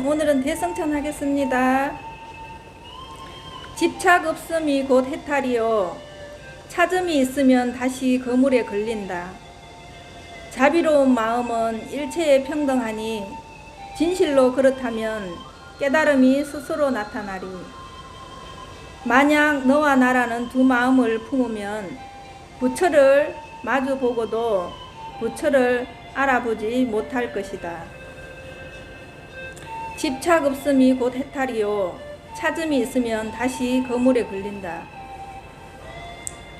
오늘은 대성천 하겠습니다. 집착 없음이 곧 해탈이요, 찾음이 있으면 다시 거물에 걸린다. 자비로운 마음은 일체에 평등하니 진실로 그렇다면 깨달음이 스스로 나타나리. 만약 너와 나라는 두 마음을 품으면 부처를 마주보고도 부처를 알아보지 못할 것이다. 집착 없음이 곧 해탈이요, 찾음이 있으면 다시 거물에 걸린다.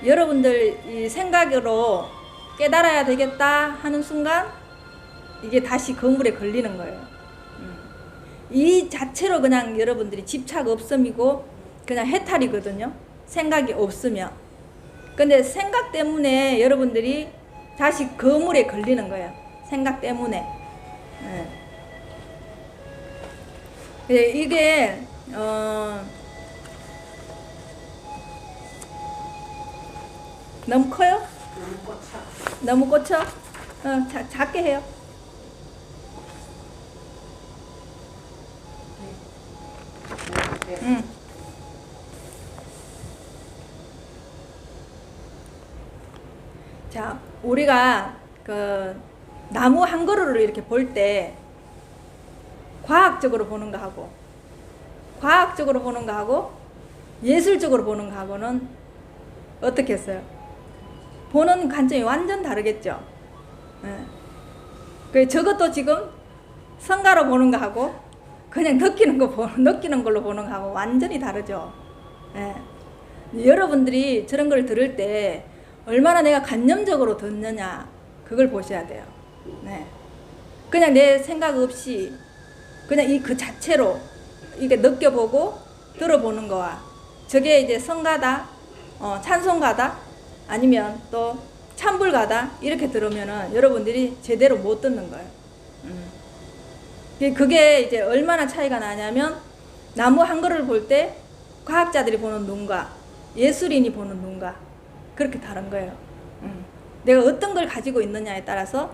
여러분들 이 생각으로 깨달아야 되겠다 하는 순간 이게 다시 거물에 걸리는 거예요. 이 자체로 그냥 여러분들이 집착 없음이고 그냥 해탈이거든요. 생각이 없으면. 근데 생각 때문에 여러분들이 다시 거물에 걸리는 거예요. 생각 때문에. 이게 너무 커요? 너무 꽂혀? 작게 해요. 자, 우리가 그 나무 한 그루를 이렇게 볼 때 과학적으로 보는 거하고 예술적으로 보는 거하고는 어떻게 했어요? 보는 관점이 완전 다르겠죠. 저것도 지금 성가로 보는 거하고 그냥 느끼는 걸로 보는 거하고 완전히 다르죠. 여러분들이 저런 걸 들을 때 얼마나 내가 관념적으로 듣느냐, 그걸 보셔야 돼요. 그냥 내 생각 없이 그냥 그 자체로 이게 느껴보고 들어보는 거와, 저게 이제 성가다, 찬송가다, 아니면 또 찬불가다, 이렇게 들으면은 여러분들이 제대로 못 듣는 거예요. 그게 이제 얼마나 차이가 나냐면, 나무 한 그루를 볼 때 과학자들이 보는 눈과 예술인이 보는 눈과 그렇게 다른 거예요. 내가 어떤 걸 가지고 있느냐에 따라서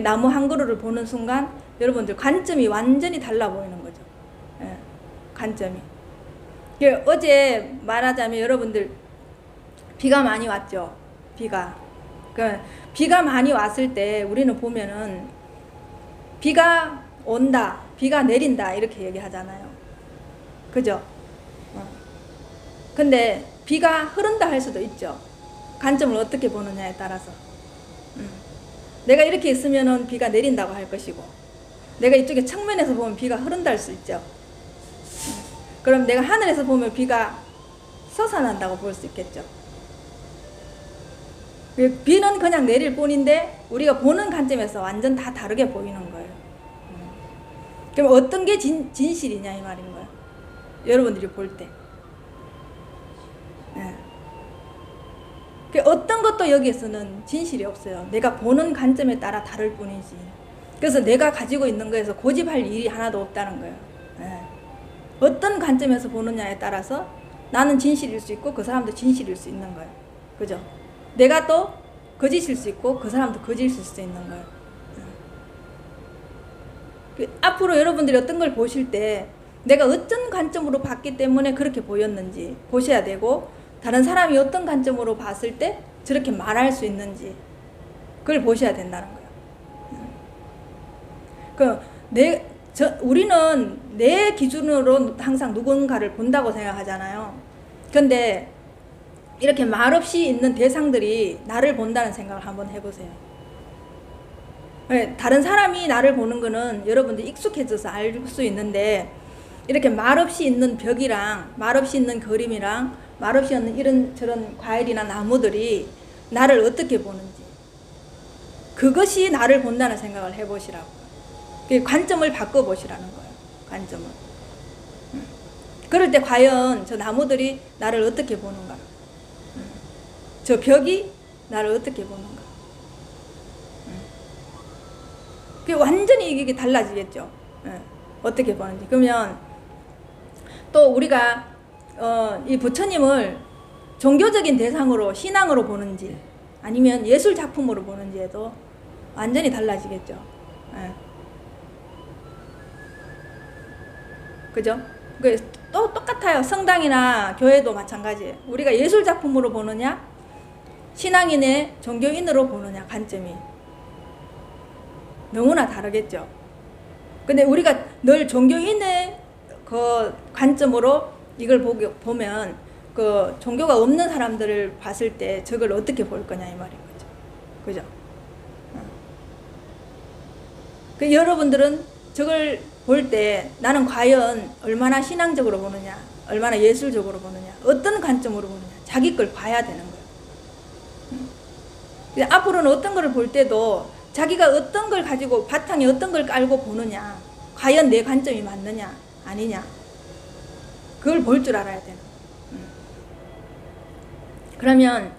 나무 한 그루를 보는 순간 여러분들 관점이 완전히 달라 보이는 거죠. 관점이. 어제 말하자면 여러분들 비가 많이 왔죠. 비가 많이 왔을 때 우리는 보면은 비가 온다, 비가 내린다, 이렇게 얘기하잖아요. 그죠? 근데 비가 흐른다 할 수도 있죠. 관점을 어떻게 보느냐에 따라서. 내가 이렇게 있으면은 비가 내린다고 할 것이고, 내가 이쪽에 측면에서 보면 비가 흐른다 할 수 있죠. 그럼 내가 하늘에서 보면 비가 솟아난다고 볼 수 있겠죠. 비는 그냥 내릴 뿐인데 우리가 보는 관점에서 완전 다 다르게 보이는 거예요. 그럼 어떤 게 진실이냐 이 말인 거예요. 여러분들이 볼 때. 어떤 것도 여기에서는 진실이 없어요. 내가 보는 관점에 따라 다를 뿐이지. 그래서 내가 가지고 있는 거에서 고집할 일이 하나도 없다는 거예요. 어떤 관점에서 보느냐에 따라서 나는 진실일 수 있고 그 사람도 진실일 수 있는 거예요. 그죠? 내가 또 거짓일 수 있고 그 사람도 거짓일 수 있는 거예요. 앞으로 여러분들이 어떤 걸 보실 때 내가 어떤 관점으로 봤기 때문에 그렇게 보였는지 보셔야 되고, 다른 사람이 어떤 관점으로 봤을 때 저렇게 말할 수 있는지 그걸 보셔야 된다는 거예요. 우리는 내 기준으로 항상 누군가를 본다고 생각하잖아요. 근데 이렇게 말없이 있는 대상들이 나를 본다는 생각을 한번 해보세요. 다른 사람이 나를 보는 거는 여러분들이 익숙해져서 알 수 있는데, 이렇게 말없이 있는 벽이랑 말없이 있는 그림이랑 말없이 있는 이런 저런 과일이나 나무들이 나를 어떻게 보는지, 그것이 나를 본다는 생각을 해보시라고. 관점을 바꿔보시라는 거예요. 관점을. 그럴 때 과연 저 나무들이 나를 어떻게 보는가, 저 벽이 나를 어떻게 보는가, 그게 완전히 이게 달라지겠죠. 어떻게 보는지. 그러면 또 우리가 이 부처님을 종교적인 대상으로, 신앙으로 보는지 아니면 예술 작품으로 보는지에도 완전히 달라지겠죠. 그죠? 또 똑같아요. 성당이나 교회도 마찬가지예요. 우리가 예술 작품으로 보느냐, 신앙인의 종교인으로 보느냐, 관점이 너무나 다르겠죠. 근데 우리가 늘 종교인의 그 관점으로 이걸 보면 그 종교가 없는 사람들을 봤을 때 저걸 어떻게 볼 거냐 이 말인 거죠. 그죠? 그 여러분들은 저걸 볼 때 나는 과연 얼마나 신앙적으로 보느냐, 얼마나 예술적으로 보느냐, 어떤 관점으로 보느냐, 자기 걸 봐야 되는 거예요. 앞으로는 어떤 걸 볼 때도 자기가 어떤 걸 가지고 바탕에 어떤 걸 깔고 보느냐, 과연 내 관점이 맞느냐 아니냐, 그걸 볼 줄 알아야 되는 거예요. 그러면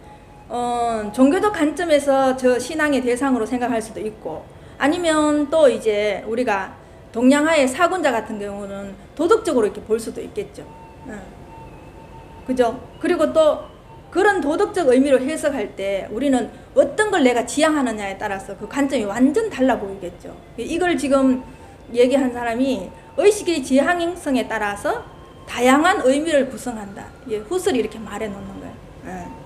종교적 관점에서 저 신앙의 대상으로 생각할 수도 있고, 아니면 또 이제 우리가 동양화의 사군자 같은 경우는 도덕적으로 이렇게 볼 수도 있겠죠. 그죠? 그리고 또 그런 도덕적 의미로 해석할 때 우리는 어떤 걸 내가 지향하느냐에 따라서 그 관점이 완전 달라 보이겠죠. 이걸 지금 얘기한 사람이 의식의 지향성에 따라서 다양한 의미를 구성한다. 훗을 이렇게 말해 놓는 거예요.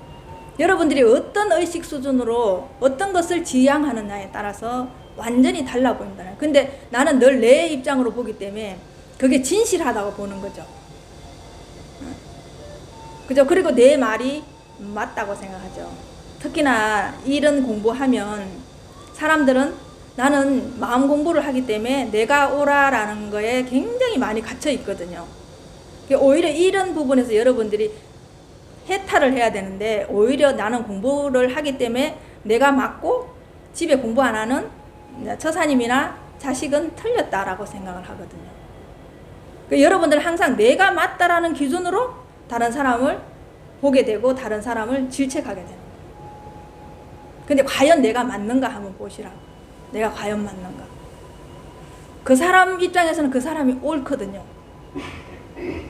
여러분들이 어떤 의식 수준으로 어떤 것을 지향하느냐에 따라서 완전히 달라 보인다. 근데 나는 늘 내 입장으로 보기 때문에 그게 진실하다고 보는 거죠. 그죠? 그리고 내 말이 맞다고 생각하죠. 특히나 이런 공부하면 사람들은 나는 마음 공부를 하기 때문에 내가 옳아라는 거에 굉장히 많이 갇혀 있거든요. 오히려 이런 부분에서 여러분들이 해탈을 해야 되는데, 오히려 나는 공부를 하기 때문에 내가 맞고 집에 공부 안 하는 처사님이나 자식은 틀렸다라고 생각을 하거든요. 여러분들은 항상 내가 맞다라는 기준으로 다른 사람을 보게 되고 다른 사람을 질책하게 되는 거예요. 근데 과연 내가 맞는가 한번 보시라고. 내가 과연 맞는가. 그 사람 입장에서는 그 사람이 옳거든요.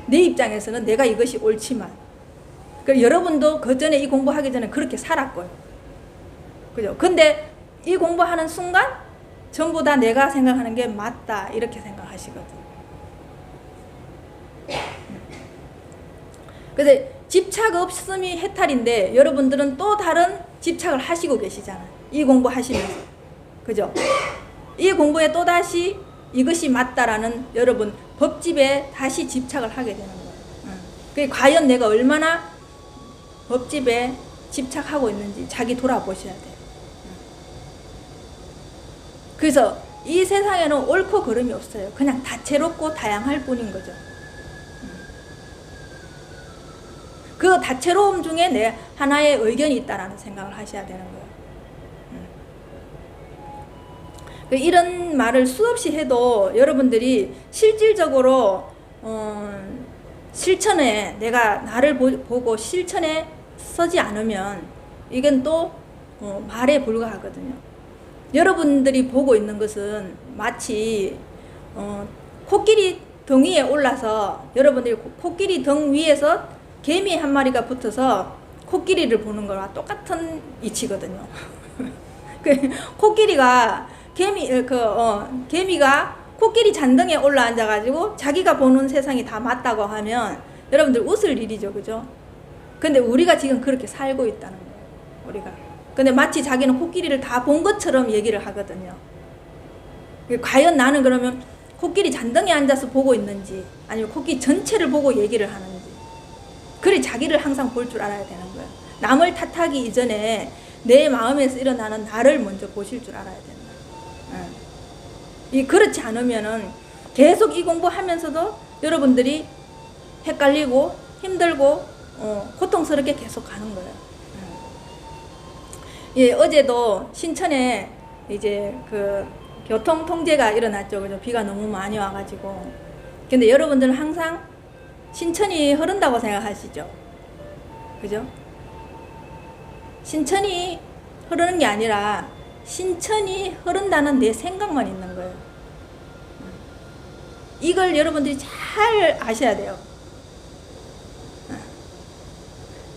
내 입장에서는 내가 이것이 옳지만, 여러분도 그 전에 이 공부하기 전에 그렇게 살았고요. 그죠? 근데 이 공부하는 순간 전부 다 내가 생각하는 게 맞다 이렇게 생각하시거든요. 그래서 집착 없음이 해탈인데 여러분들은 또 다른 집착을 하시고 계시잖아요. 이 공부하시면서. 그죠? 이 공부에 또다시 이것이 맞다라는 여러분 법집에 다시 집착을 하게 되는 거예요. 과연 내가 얼마나 법집에 집착하고 있는지 자기 돌아보셔야 돼요. 그래서 이 세상에는 옳고 그름이 없어요. 그냥 다채롭고 다양할 뿐인 거죠. 그 다채로움 중에 내 하나의 의견이 있다라는 생각을 하셔야 되는 거예요. 이런 말을 수없이 해도 여러분들이 실질적으로 실천에, 내가 나를 보고 실천에 서지 않으면 이건 또 말에 불과하거든요. 여러분들이 보고 있는 것은 마치 코끼리 등 위에 올라서, 여러분들이 코끼리 등 위에서 개미 한 마리가 붙어서 코끼리를 보는 거와 똑같은 이치거든요. 코끼리가 개미가 코끼리 잔등에 올라앉아가지고 자기가 보는 세상이 다 맞다고 하면 여러분들 웃을 일이죠, 그죠? 근데 우리가 지금 그렇게 살고 있다는 거예요, 우리가. 근데 마치 자기는 코끼리를 다 본 것처럼 얘기를 하거든요. 과연 나는 그러면 코끼리 잔등에 앉아서 보고 있는지, 아니면 코끼리 전체를 보고 얘기를 하는지, 그래 자기를 항상 볼 줄 알아야 되는 거예요. 남을 탓하기 이전에 내 마음에서 일어나는 나를 먼저 보실 줄 알아야 되는 거예요. 그렇지 않으면은 계속 이 공부하면서도 여러분들이 헷갈리고 힘들고 고통스럽게 계속 가는 거예요. 어제도 신천에 이제 그 교통 통제가 일어났죠. 그죠? 비가 너무 많이 와가지고. 근데 여러분들은 항상 신천이 흐른다고 생각하시죠? 그죠? 신천이 흐르는 게 아니라 신천이 흐른다는 내 생각만 있는 거예요. 이걸 여러분들이 잘 아셔야 돼요.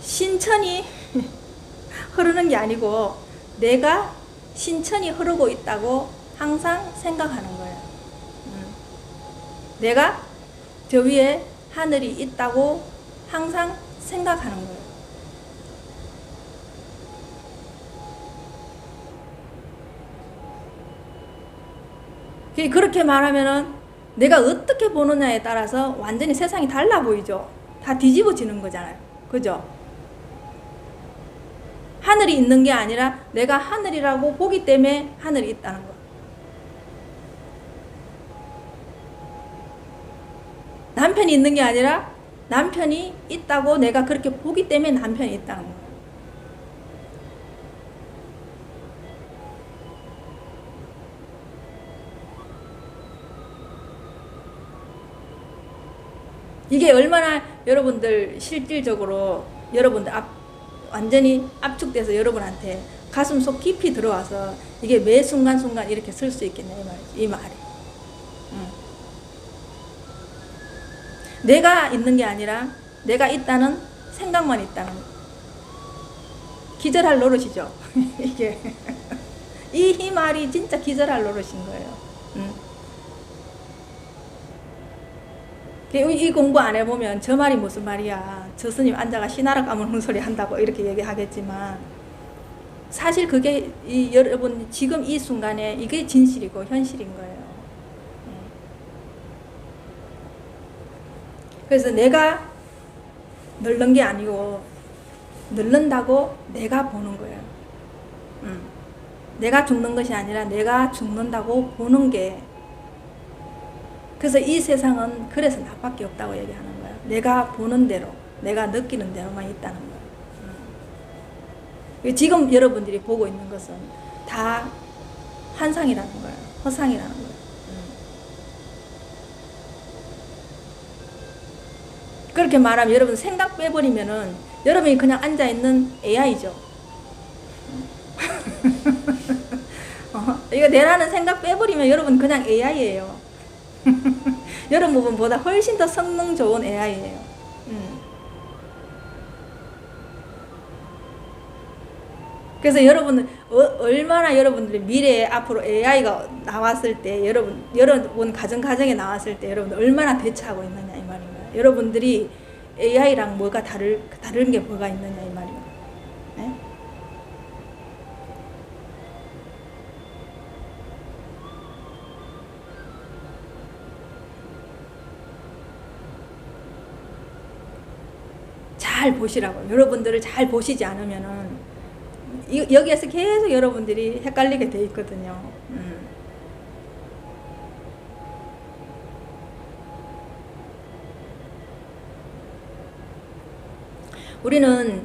신천이 흐르는 게 아니고 내가 신천이 흐르고 있다고 항상 생각하는 거예요. 내가 저 위에 하늘이 있다고 항상 생각하는 거예요. 그렇게 말하면은 내가 어떻게 보느냐에 따라서 완전히 세상이 달라 보이죠. 다 뒤집어지는 거잖아요. 그죠? 하늘이 있는 게 아니라 내가 하늘이라고 보기 때문에 하늘이 있다는 거. 남편이 있는 게 아니라 남편이 있다고 내가 그렇게 보기 때문에 남편이 있다는 거. 이게 얼마나 여러분들 실질적으로 여러분들 완전히 압축돼서 여러분한테 가슴 속 깊이 들어와서 이게 매 순간순간 이렇게 쓸 수 있겠네, 이 말이. 내가 있는 게 아니라 내가 있다는 생각만 있다는 거. 기절할 노릇이죠. 이게 이 말이 진짜 기절할 노릇인 거예요. 이 공부 안 해보면 저 말이 무슨 말이야, 저 스님 앉아가 신하라 까먹는 소리 한다고 이렇게 얘기하겠지만, 사실 그게 여러분 지금 이 순간에 이게 진실이고 현실인 거예요. 그래서 내가 늙는 게 아니고 늙는다고 내가 보는 거예요. 내가 죽는 것이 아니라 내가 죽는다고 보는 게. 그래서 이 세상은 그래서 나밖에 없다고 얘기하는 거예요. 내가 보는 대로, 내가 느끼는 대로만 있다는 거예요. 지금 여러분들이 보고 있는 것은 다 환상이라는 거예요. 허상이라는 거예요. 그렇게 말하면 여러분 생각 빼버리면은 여러분이 그냥 앉아있는 AI죠. 이거 내라는 생각 빼버리면 여러분 그냥 AI예요. 여러분보다 훨씬 더 성능 좋은 AI예요. 그래서 여러분은 얼마나 여러분들이 미래에 앞으로 AI가 나왔을 때 여러분 가정에 나왔을 때 여러분 얼마나 대처하고 있느냐 이 말입니다. 여러분들이 AI랑 뭐가 다른 게 뭐가 있느냐 이 말이에요. 네? 잘 보시라고. 여러분들을 잘 보시지 않으면은 여기에서 계속 여러분들이 헷갈리게 돼 있거든요. 우리는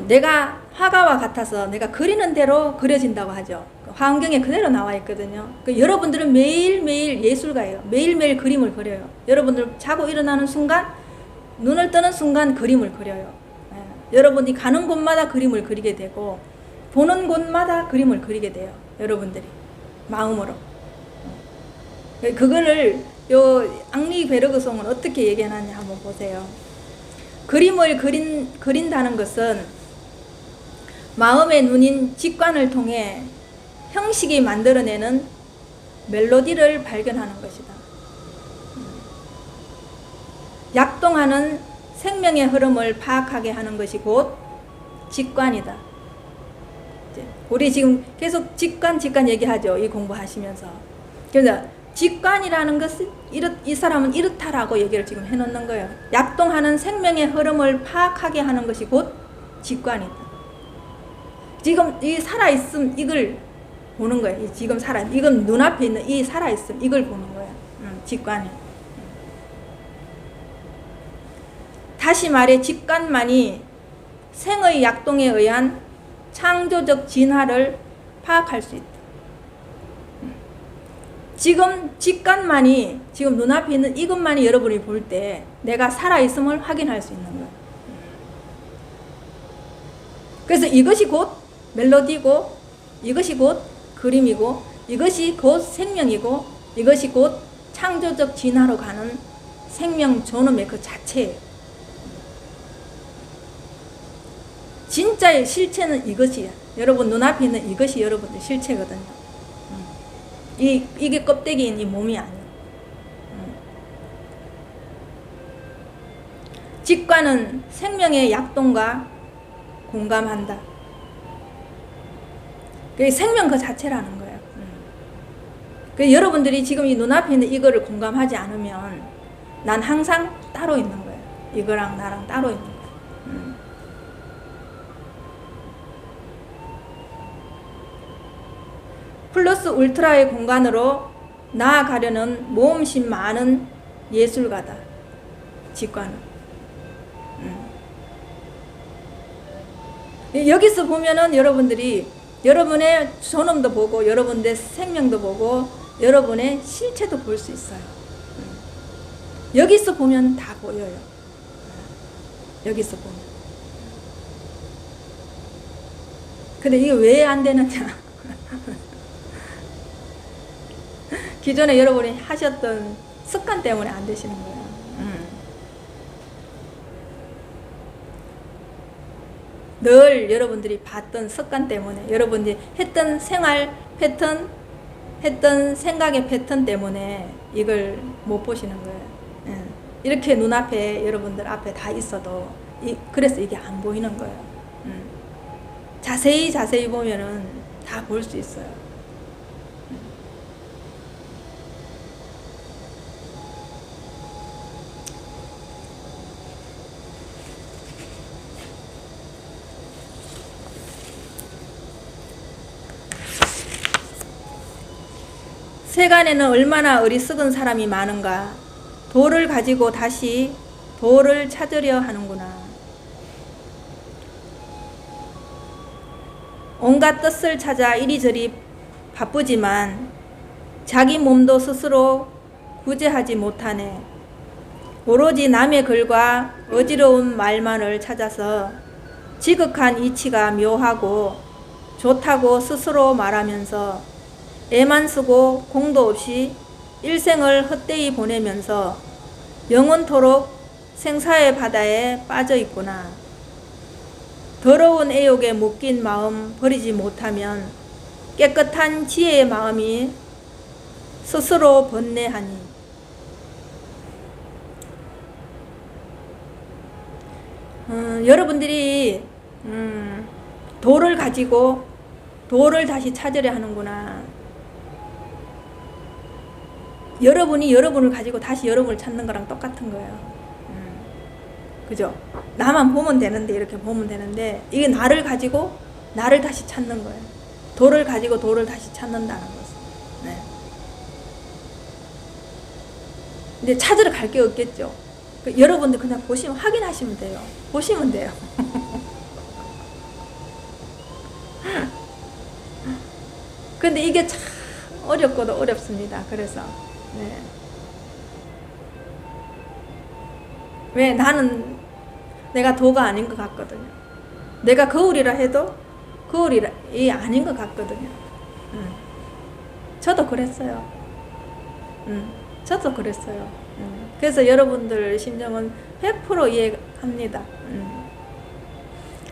내가 화가와 같아서 내가 그리는 대로 그려진다고 하죠. 화환경에 그대로 나와 있거든요. 여러분들은 매일매일 예술가예요. 매일매일 그림을 그려요. 여러분들 자고 일어나는 순간, 눈을 뜨는 순간 그림을 그려요. 여러분이 가는 곳마다 그림을 그리게 되고 보는 곳마다 그림을 그리게 돼요. 여러분들이 마음으로. 그거를 요 앙리 베르그송은 어떻게 얘기하느냐 한번 보세요. 그림을 그린다는 것은 마음의 눈인 직관을 통해 형식이 만들어내는 멜로디를 발견하는 것이다. 약동하는 생명의 흐름을 파악하게 하는 것이 곧 직관이다. 우리 지금 계속 직관 얘기하죠. 이 공부하시면서. 그래서 직관이라는 것은 이 사람은 이렇다라고 얘기를 지금 해놓는 거예요. 약동하는 생명의 흐름을 파악하게 하는 것이 곧 직관이다. 지금 이 살아있음 이걸 보는 거예요. 지금 이건 눈앞에 있는 이 살아있음 이걸 보는 거예요. 직관이. 다시 말해 직관만이 생의 약동에 의한 창조적 진화를 파악할 수 있다. 지금 직관만이, 지금 눈앞에 있는 이것만이 여러분이 볼 때 내가 살아있음을 확인할 수 있는 거예요. 그래서 이것이 곧 멜로디고, 이것이 곧 그림이고, 이것이 곧 생명이고, 이것이 곧 창조적 진화로 가는 생명 존엄의 그 자체예요. 진짜의 실체는 이것이야. 여러분 눈앞에 있는 이것이 여러분들 실체거든요. 이게 껍데기인 이 몸이 아니에요. 직관은 생명의 약동과 공감한다. 그게 생명 그 자체라는 거예요. 그 여러분들이 지금 이 눈앞에 있는 이거를 공감하지 않으면 난 항상 따로 있는 거예요. 이거랑 나랑 따로 있는 거예요. 플러스 울트라의 공간으로 나아가려는 모험심 많은 예술가다. 직관은. 여기서 보면은 여러분들이 여러분의 존엄도 보고 여러분의 생명도 보고 여러분의 실체도 볼 수 있어요. 여기서 보면 다 보여요. 여기서 보면. 근데 이게 왜 안 되느냐? 기존에 여러분이 하셨던 습관 때문에 안 되시는 거예요. 늘 여러분들이 봤던 습관 때문에, 여러분들이 했던 생활 패턴, 했던 생각의 패턴 때문에 이걸 못 보시는 거예요. 이렇게 눈앞에 여러분들 앞에 다 있어도 그래서 이게 안 보이는 거예요. 자세히 보면은 다 볼 수 있어요. 세간에는 얼마나 어리석은 사람이 많은가. 도를 가지고 다시 도를 찾으려 하는구나. 온갖 뜻을 찾아 이리저리 바쁘지만 자기 몸도 스스로 구제하지 못하네. 오로지 남의 글과 어지러운 말만을 찾아서 지극한 이치가 묘하고 좋다고 스스로 말하면서 애만 쓰고 공도 없이 일생을 헛되이 보내면서 영원토록 생사의 바다에 빠져 있구나. 더러운 애욕에 묶인 마음 버리지 못하면 깨끗한 지혜의 마음이 스스로 번뇌하니. 여러분들이 도를 가지고 도를 다시 찾으려 하는구나. 여러분이 여러분을 가지고 다시 여러분을 찾는 거랑 똑같은 거예요. 그죠? 나만 보면 되는데, 이렇게 보면 되는데, 이게 나를 가지고 나를 다시 찾는 거예요. 도를 가지고 도를 다시 찾는다는 것은. 네. 근데 찾으러 갈 게 없겠죠. 여러분들 그냥 보시면, 확인하시면 돼요. 보시면 돼요. 근데 이게 참 어렵고도 어렵습니다. 그래서. 네. 왜? 나는 내가 도가 아닌 것 같거든요. 내가 거울이라 해도 거울이 아닌 것 같거든요. 저도 그랬어요. 저도 그랬어요. 그래서 여러분들 심정은 100% 이해합니다.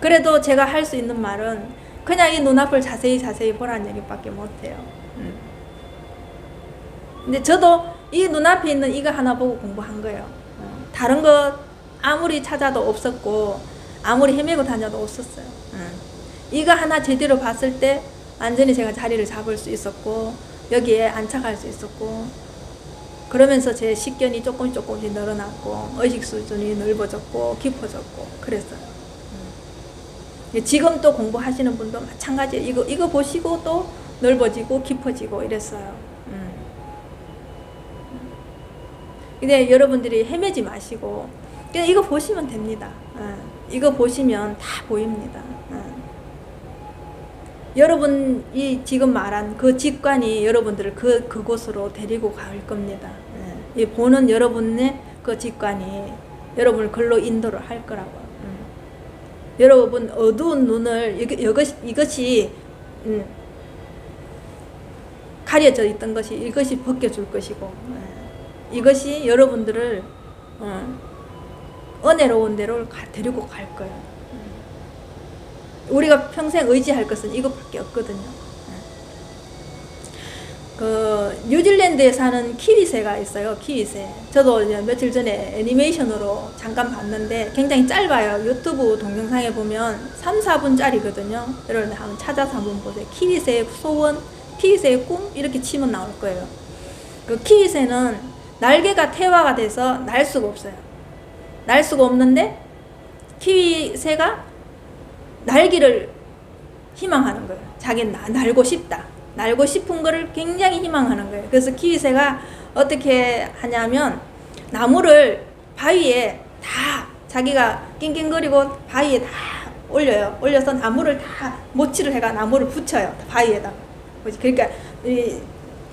그래도 제가 할 수 있는 말은 그냥 이 눈앞을 자세히 보라는 얘기밖에 못해요. 근데 저도 이 눈앞에 있는 이거 하나 보고 공부한 거예요. 다른 거 아무리 찾아도 없었고 아무리 헤매고 다녀도 없었어요. 이거 하나 제대로 봤을 때 완전히 제가 자리를 잡을 수 있었고 여기에 안착할 수 있었고, 그러면서 제 식견이 조금씩 늘어났고 의식 수준이 넓어졌고 깊어졌고 그랬어요. 지금 또 공부하시는 분도 마찬가지예요. 이거 보시고 또 넓어지고 깊어지고 이랬어요. 근데 여러분들이 헤매지 마시고 그냥 이거 보시면 됩니다. 이거 보시면 다 보입니다. 여러분이 지금 말한 그 직관이 여러분들을 그곳으로 데리고 갈 겁니다. 이 보는 여러분의 그 직관이 여러분을 글로 인도를 할 거라고요. 여러분 어두운 눈을 이것이 가려져 있던 것이 이것이 벗겨줄 것이고, 이것이 여러분들을 은혜로운 데로 데리고 갈 거예요. 우리가 평생 의지할 것은 이것밖에 없거든요. 뉴질랜드에 사는 키위새가 있어요. 키위새. 저도 이제 며칠 전에 애니메이션으로 잠깐 봤는데 굉장히 짧아요. 유튜브 동영상에 보면 3, 4분짜리거든요. 여러분 한번 찾아서 한번 보세요. 키위새의 소원, 키위새의 꿈 이렇게 치면 나올 거예요. 그 키위새는 날개가 태화가 돼서 날 수가 없어요. 날 수가 없는데 키위새가 날기를 희망하는 거예요. 자기는 날고 싶다. 날고 싶은 거를 굉장히 희망하는 거예요. 그래서 키위새가 어떻게 하냐면 나무를 바위에 다 자기가 낑낑거리고 바위에 다 올려요. 올려서 나무를 다 모치를 해가 나무를 붙여요. 바위에다가. 그러니까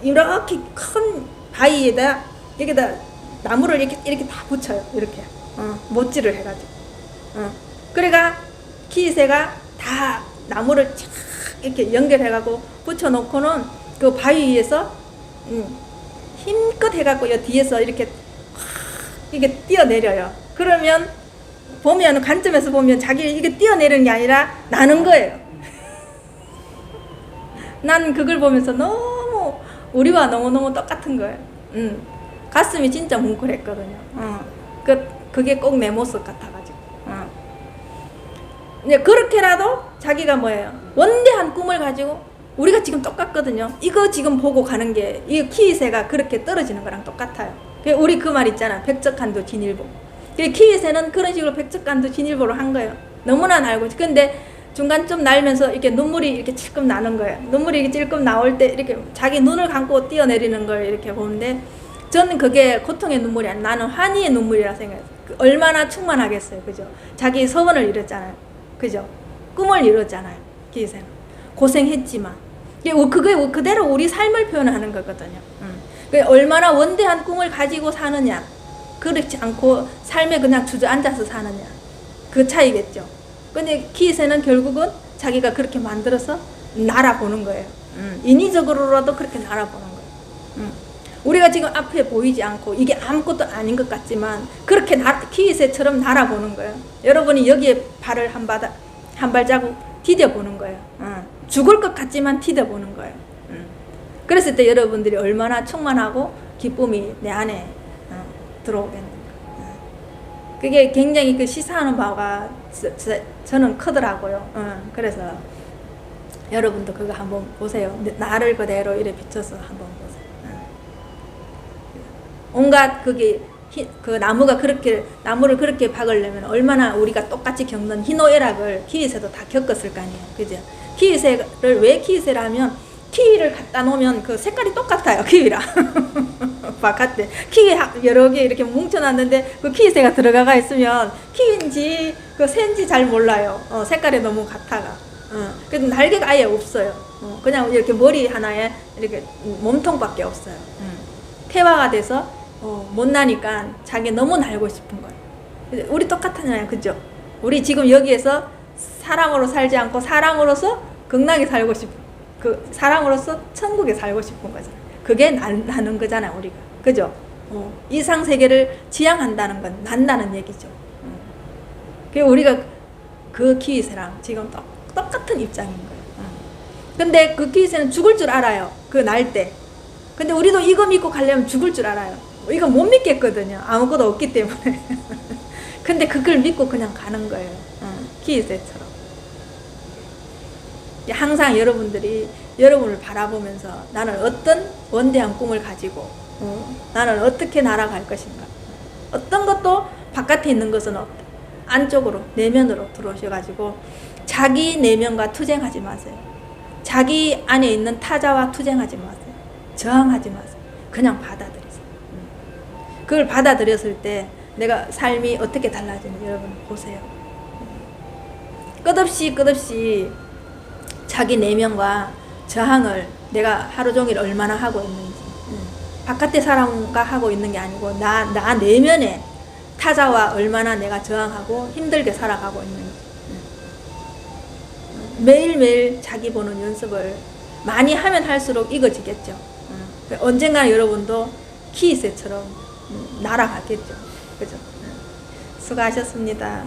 이렇게 큰 바위에다 여기다 나무를 이렇게 다 붙여요. 이렇게 모찌를 해가지고. 그러니까 키위새가 다 나무를 쫙 이렇게 연결해가지고 붙여놓고는 그 바위 위에서 힘껏 해갖고 요 뒤에서 이렇게 뛰어내려요. 그러면 보면 관점에서 보면 자기 이게 뛰어내리는 게 아니라 나는 거예요. 난 그걸 보면서 너무 우리와 너무너무 똑같은 거예요. 가슴이 진짜 뭉클했거든요. 그게 꼭 내 모습 같아가지고. 이제 그렇게라도 자기가 뭐예요? 원대한 꿈을 가지고 우리가 지금 똑같거든요. 이거 지금 보고 가는 게 이 키위새가 그렇게 떨어지는 거랑 똑같아요. 우리 그 말 있잖아. 백척간도 진일보. 키위새는 그런 식으로 백척간도 진일보를 한 거예요. 너무나 날고. 근데 중간쯤 날면서 이렇게 눈물이 이렇게 찔끔 나는 거예요. 눈물이 이렇게 찔끔 나올 때 이렇게 자기 눈을 감고 뛰어내리는 걸 이렇게 보는데 저는 그게 고통의 눈물이 아니라 나는 환희의 눈물이라 생각해요. 얼마나 충만하겠어요. 그죠? 자기 소원을 이뤘잖아요. 그죠? 꿈을 이뤘잖아요. 키위새는. 고생했지만. 그게 그대로 우리 삶을 표현하는 거거든요. 얼마나 원대한 꿈을 가지고 사느냐. 그렇지 않고 삶에 그냥 주저앉아서 사느냐. 그 차이겠죠. 근데 키위새는 결국은 자기가 그렇게 만들어서 날아보는 거예요. 인위적으로라도 그렇게 날아보는 거예요. 우리가 지금 앞에 보이지 않고 이게 아무것도 아닌 것 같지만 그렇게 키위새처럼 날아보는 거예요. 여러분이 여기에 발을 한 발자국 디뎌보는 거예요. 죽을 것 같지만 디뎌보는 거예요. 그랬을 때 여러분들이 얼마나 충만하고 기쁨이 내 안에 들어오겠는가. 그게 굉장히 그 시사하는 바가 저는 크더라고요. 그래서 여러분도 그거 한번 보세요. 나를 그대로 이래 비춰서 한번 보세요. 온갖 그 나무를 그렇게 박으려면 얼마나 우리가 똑같이 겪는 희노애락을 키위새도 다 겪었을 거 아니에요. 그죠? 키위새를 왜 키위새라면 키위를 갖다 놓으면 그 색깔이 똑같아요. 키위랑. 바깥에 키위 여러 개 이렇게 뭉쳐놨는데 그 키위새가 들어가가 있으면 키위인지 그 새인지 잘 몰라요. 색깔이 너무 같아가. 그래도 날개가 아예 없어요. 그냥 이렇게 머리 하나에 이렇게 몸통밖에 없어요. 태화가 돼서 못나니까 자기 너무 날고 싶은 거예요. 우리 똑같잖아요. 그죠? 우리 지금 여기에서 사랑으로 살지 않고 사랑으로서 극락에 살고 싶은 그 사랑으로서 천국에 살고 싶은 거잖아요. 그게 나는 거잖아요. 우리가. 그죠? 이상 세계를 지향한다는 건 난다는 얘기죠. 그래서 우리가 그 키위새랑 지금 똑같은 입장인 거예요. 근데 그 키위새는 죽을 줄 알아요. 그 날 때. 근데 우리도 이거 믿고 가려면 죽을 줄 알아요. 이거 못 믿겠거든요. 아무것도 없기 때문에. 근데 그걸 믿고 그냥 가는 거예요. 키위새처럼. 항상 여러분들이 여러분을 바라보면서 나는 어떤 원대한 꿈을 가지고 나는 어떻게 날아갈 것인가. 어떤 것도 바깥에 있는 것은 안쪽으로 내면으로 들어오셔가지고 자기 내면과 투쟁하지 마세요. 자기 안에 있는 타자와 투쟁하지 마세요. 저항하지 마세요. 그냥 받아들이세요. 그걸 받아들였을 때 내가 삶이 어떻게 달라지는지 여러분 보세요. 끝없이 자기 내면과 저항을 내가 하루 종일 얼마나 하고 있는지, 바깥의 사람과 하고 있는 게 아니고 나 내면에 타자와 얼마나 내가 저항하고 힘들게 살아가고 있는지, 매일매일 자기 보는 연습을 많이 하면 할수록 익어지겠죠. 언젠가 여러분도 키위새처럼 날아가겠죠. 그죠? 수고하셨습니다.